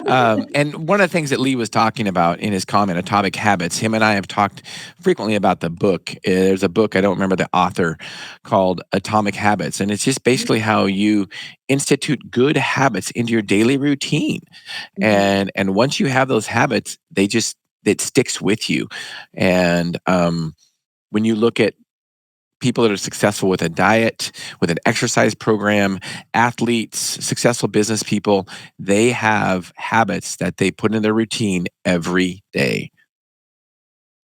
And one of the things that Lee was talking about in his comment, Atomic Habits, him and I have talked frequently about the book. There's a book, I don't remember the author, called Atomic Habits. And it's just basically how you institute good habits into your daily routine. And once you have those habits, it sticks with you. And when you look at people that are successful with a diet, with an exercise program, athletes, successful business people, they have habits that they put in their routine every day.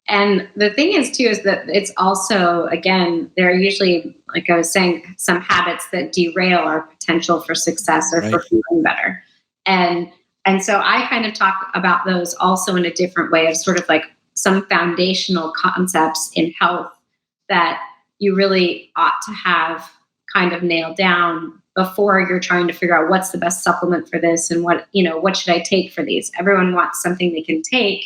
And the thing is, too, is that it's also, again, there are usually, like I was saying, some habits that derail our potential for success or for feeling better. And so I kind of talk about those also in a different way of sort of like some foundational concepts in health that you really ought to have kind of nailed down before you're trying to figure out what's the best supplement for this and what should I take for these. Everyone wants something they can take,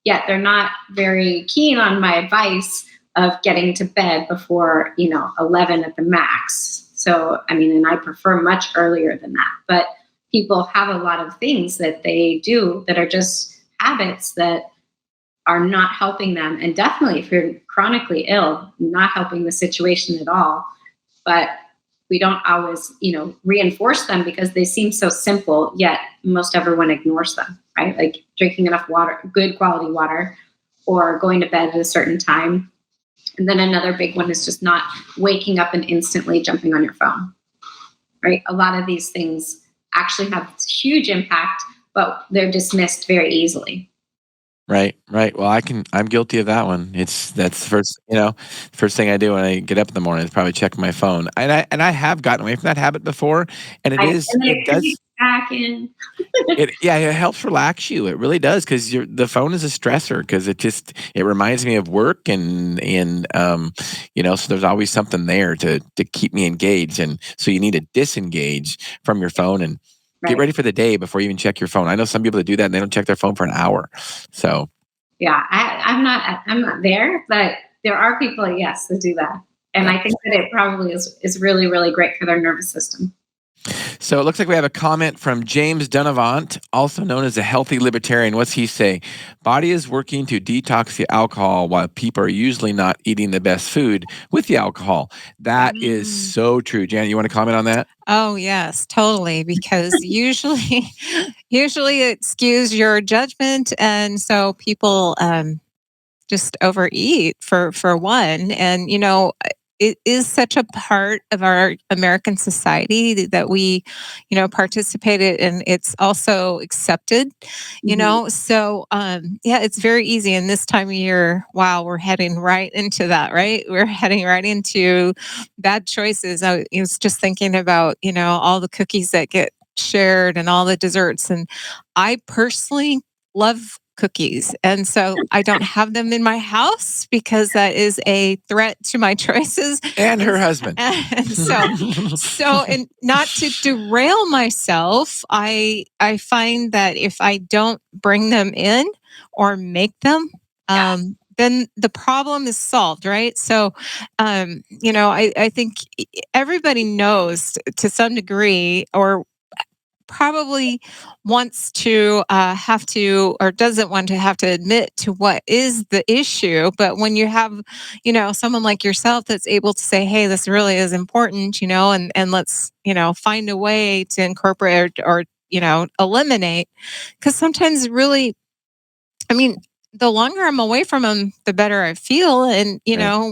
yet they're not very keen on my advice of getting to bed before, 11 at the max. So, and I prefer much earlier than that, but people have a lot of things that they do that are just habits that are not helping them. And definitely if you're chronically ill, not helping the situation at all. But we don't always, reinforce them because they seem so simple, yet most everyone ignores them, right? Like drinking enough water, good quality water, or going to bed at a certain time. And then another big one is just not waking up and instantly jumping on your phone, right? A lot of these things actually have huge impact, but they're dismissed very easily. Right. Well, I'm guilty of that one. That's the first thing I do when I get up in the morning is probably check my phone. And I have gotten away from that habit before. And it does back in. it helps relax you. It really does, because the phone is a stressor, because it reminds me of work and so there's always something there to keep me engaged. And so you need to disengage from your phone and get ready for the day before you even check your phone. I know some people that do that and they don't check their phone for an hour. So yeah, I'm not there, but there are people, yes, that do that. And I think that it probably is really, really great for their nervous system. So it looks like we have a comment from James Dunavant, also known as a healthy libertarian. What's he say? Body is working to detox the alcohol while people are usually not eating the best food with the alcohol. That is so true. Janet, you want to comment on that? Oh, yes, totally. Because usually it skews your judgment. And so people just overeat for one. And, it is such a part of our American society that we, participated, and it's also accepted, So, it's very easy. And this time of year, wow, we're heading right into that, right? We're heading right into bad choices. I was just thinking about, all the cookies that get shared and all the desserts. And I personally love cookies. And so I don't have them in my house because that is a threat to my choices. And her husband. And so and not to derail myself, I find that if I don't bring them in or make them, then the problem is solved, right? So, I think everybody knows to some degree, or probably wants to have to, or doesn't want to have to admit to what is the issue. But when you have, someone like yourself that's able to say, hey, this really is important, and let's, find a way to incorporate or eliminate. Because sometimes really, the longer I'm away from them, the better I feel. And,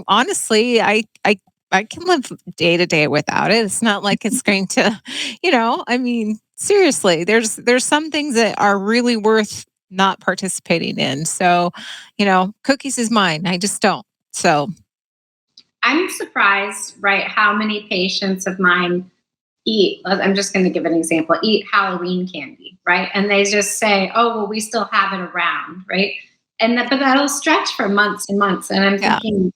honestly, I can live day to day without it. It's not like it's going to, seriously, there's some things that are really worth not participating in. So, cookies is mine. I just don't. So I'm surprised, right, how many patients of mine eat, I'm just going to give an example, eat Halloween candy, right? And they just say, oh, well, we still have it around, right? But that'll stretch for months and months. And I'm thinking,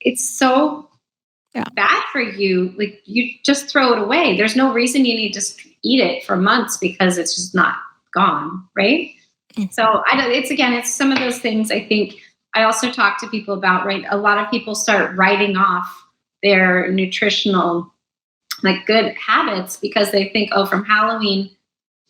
it's so bad for you. Like, you just throw it away. There's no reason you need to eat it for months because it's just not gone, right? Mm-hmm. So it's some of those things I think I also talk to people about, right? A lot of people start writing off their nutritional, like, good habits because they think, oh, from Halloween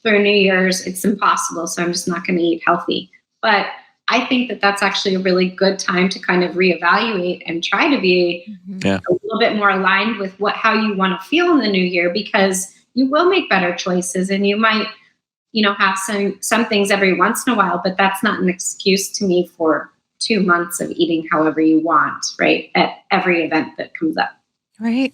through New Year's, it's impossible. So I'm just not going to eat healthy. But I think that that's actually a really good time to kind of reevaluate and try to be a little bit more aligned with how you want to feel in the new year, because you will make better choices, and you might, have some things every once in a while, but that's not an excuse to me for 2 months of eating however you want, right? At every event that comes up. Right.